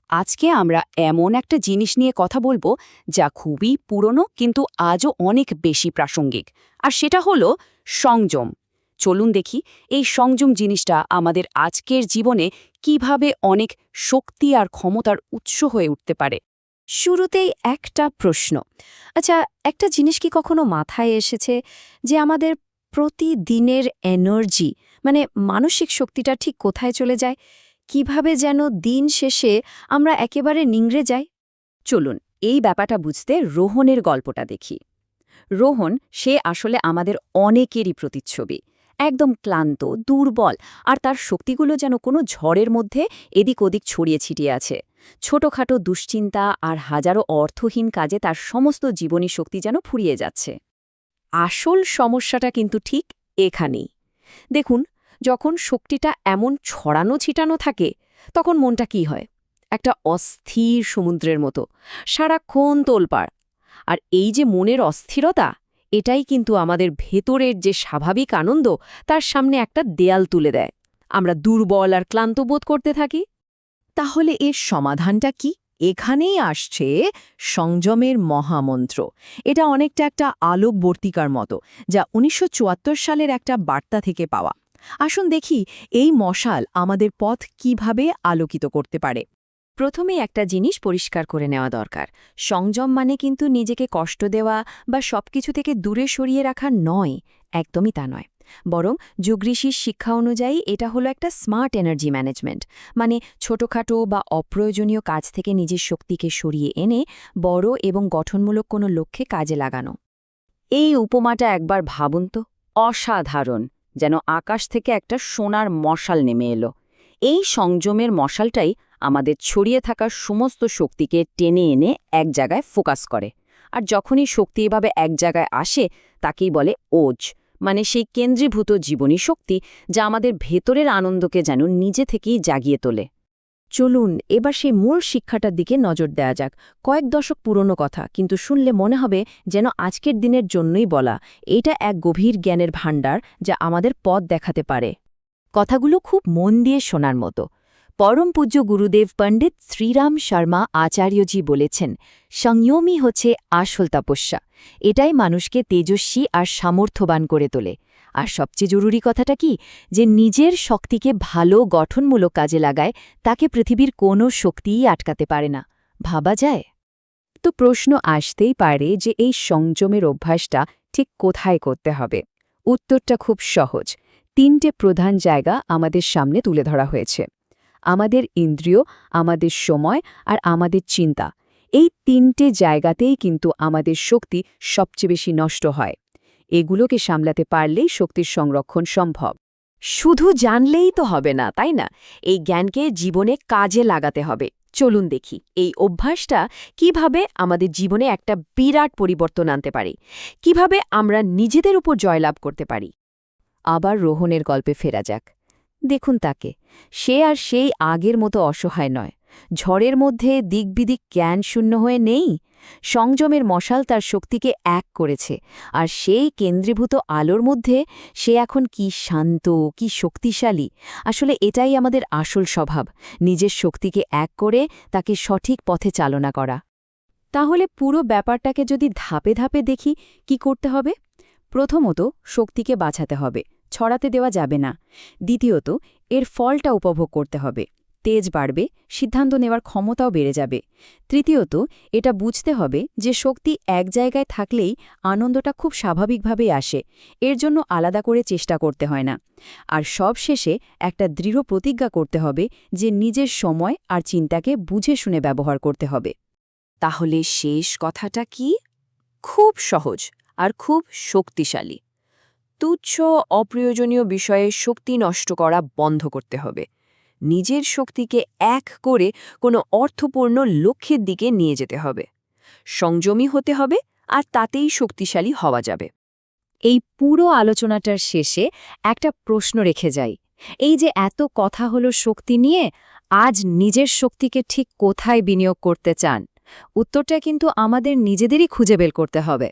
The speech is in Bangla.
আজকে আমরা এমন একটা জিনিস নিয়ে কথা বলবো যা খুবই পুরনো কিন্তু আজও অনেক বেশি প্রাসঙ্গিক, আর সেটা হলো সংযম। চলুন দেখি এই সংযম জিনিসটা আমাদের আজকের জীবনে কিভাবে অনেক শক্তি আর ক্ষমতার উৎস হয়ে উঠতে পারে। শুরুতেই একটা প্রশ্ন। আচ্ছা, একটা জিনিস কি কখনো মাথায় এসেছে যে আমাদের প্রতিদিনের এনার্জি, মানে মানসিক শক্তিটা ঠিক কোথায় চলে যায়? কিভাবে যেন দিন শেষে আমরা একেবারে নিংড়ে যাই? চলুন এই ব্যাপারটা বুঝতে রোহনের গল্পটা দেখি। রোহন সে আসলে আমাদের অনেকেরই প্রতিচ্ছবি। একদম ক্লান্ত, দুর্বল, আর তার শক্তিগুলো যেন কোনো ঝড়ের মধ্যে এদিক ওদিক ছড়িয়ে ছিটিয়ে আছে। ছোটখাটো দুশ্চিন্তা আর হাজারো অর্থহীন কাজে তার সমস্ত জীবনী শক্তি যেন ফুরিয়ে যাচ্ছে। আসল সমস্যাটা কিন্তু ঠিক এখানেই। দেখুন, যখন শক্তিটা এমন ছড়ানো ছিটানো থাকে তখন মনটা কি হয়? একটা অস্থির সমুদ্রের মতো, সারাক্ষণ তোলপাড়। আর এই যে মনের অস্থিরতা, এটাই কিন্তু আমাদের ভেতরের যে স্বাভাবিক আনন্দ তার সামনে একটা দেয়াল তুলে দেয়। আমরা দুর্বল আর ক্লান্ত বোধ করতে থাকি। তাহলে এর সমাধানটা কি? এখানেই আসছে সংযমের মহামন্ত্র। এটা অনেকটা একটা আলোকবর্তিকার মতো, যা ১৯৭৪ সালের একটা বার্তা থেকে পাওয়া। আসুন দেখি এই মশাল আমাদের পথ কিভাবে আলোকিত করতে পারে। প্রথমে একটা জিনিস পরিষ্কার করে নেওয়া দরকার। সংযম মানে কিন্তু নিজেকে কষ্ট দেওয়া বা সবকিছু থেকে দূরে সরিয়ে রাখা নয়, একদমই তা নয়। বরং যুগঋষির শিক্ষা অনুযায়ী এটা হলো একটা স্মার্ট এনার্জি ম্যানেজমেন্ট, মানে ছোটখাটো বা অপ্রয়োজনীয় কাজ থেকে নিজের শক্তিকে সরিয়ে এনে বড় এবং গঠনমূলক কোনো লক্ষ্যে কাজে লাগানো। এই উপমাটা একবার ভাবুন তো, অসাধারণ, যেন আকাশ থেকে একটা সোনার মশাল নেমে এলো। এই সংযমের মশালটাই আমাদের ছড়িয়ে থাকা সমস্ত শক্তিকে টেনে এনে এক জায়গায় ফোকাস করে। আর যখনই শক্তি এভাবে এক জায়গায় আসে তাকেই বলে ওজ, মানে সেই কেন্দ্রীভূত জীবনী শক্তি যা আমাদের ভেতরের আনন্দকে যেন নিজে থেকেই জাগিয়ে তোলে। চলুন এবার সেই মূল শিক্ষাটার দিকে নজর দেয়া যাক। কয়েক দশক পুরনো কথা, কিন্তু শুনলে মনে হবে যেন আজকের দিনের জন্যই বলা। এটা এক গভীর জ্ঞানের ভাণ্ডার যা আমাদের পথ দেখাতে পারে। কথাগুলো খুব মন দিয়ে শোনার মতো। পরম পূজ্য গুরুদেব পণ্ডিত শ্রীরাম শর্মা আচার্যজি বলেছেন, সংযমই হচ্ছে আসল তপস্যা। এটাই মানুষকে তেজস্বী আর সামর্থ্যবান করে তোলে। আর সবচেয়ে জরুরি কথাটা কি, যে নিজের শক্তিকে ভালো গঠনমূলক কাজে লাগায় তাকে পৃথিবীর কোনো শক্তিই আটকাতে পারে না। ভাবা যায়? তো প্রশ্ন আসতেই পারে যে এই সংযমের অভ্যাসটা ঠিক কোথায় করতে হবে। উত্তরটা খুব সহজ। ৩টে প্রধান জায়গা আমাদের সামনে তুলে ধরা হয়েছে: আমাদের ইন্দ্রিয়, আমাদের সময় আর আমাদের চিন্তা। এই ৩টে জায়গাতেই কিন্তু আমাদের শক্তি সবচেয়ে বেশি নষ্ট হয়। এগুলোকে সামলাতে পারলেই শক্তির সংরক্ষণ সম্ভব। শুধু জানলেই তো হবে না, তাই না? এই জ্ঞানকে জীবনে কাজে লাগাতে হবে। চলুন দেখি এই অভ্যাসটা কিভাবে আমাদের জীবনে একটা বিরাট পরিবর্তন আনতে পারে, কিভাবে আমরা নিজেদের উপর জয়লাভ করতে পারি। আবার রোহনের গল্পে ফেরা যাক। দেখুন তাকে, সে আর সেই আগের মতো অসহায় নয়। ঝড়ের মধ্যে দিকবিদিক জ্ঞান শূন্য হয়ে নেই। সংযমের মশাল তার শক্তিকে এক করেছে, আর সেই কেন্দ্রীভূত আলোর মধ্যে সে এখন কি শান্ত, কি শক্তিশালী। আসলে এটাই আমাদের আসল স্বভাব, নিজের শক্তিকে এক করে তাকে সঠিক পথে চালনা করা। তাহলে পুরো ব্যাপারটাকে যদি ধাপে ধাপে দেখি, কি করতে হবে? প্রথমত, শক্তিকে বাঁচাতে হবে, ছড়াতে দেওয়া যাবে না। দ্বিতীয়ত, এর ফলটা উপভোগ করতে হবে, তেজ বাড়বে, সিদ্ধান্ত নেওয়ার ক্ষমতাও বেড়ে যাবে। তৃতীয়ত, এটা বুঝতে হবে যে শক্তি এক জায়গায় থাকলেই আনন্দটা খুব স্বাভাবিকভাবেই আসে, এর জন্য আলাদা করে চেষ্টা করতে হয় না। আর সবশেষে একটা দৃঢ় প্রতিজ্ঞা করতে হবে যে নিজের সময় আর চিন্তাকে বুঝে শুনে ব্যবহার করতে হবে। তাহলে শেষ কথাটা কি? খুব সহজ আর খুব শক্তিশালী। তুচ্ছ অপ্রয়োজনীয় বিষয়ে শক্তি নষ্ট করা বন্ধ করতে হবে। নিজের শক্তিকে এক করে কোনো অর্থপূর্ণ লক্ষ্যের দিকে নিয়ে যেতে হবে। সংযমী হতে হবে, আর তাতেই শক্তিশালী হওয়া যাবে। এই পুরো আলোচনাটার শেষে একটা প্রশ্ন রেখে যাই। এই যে এত কথা হলো শক্তি নিয়ে, আজ নিজের শক্তিকে ঠিক কোথায় বিনিয়োগ করতে চান? উত্তরটা কিন্তু আমাদের নিজেদেরই খুঁজে বের করতে হবে।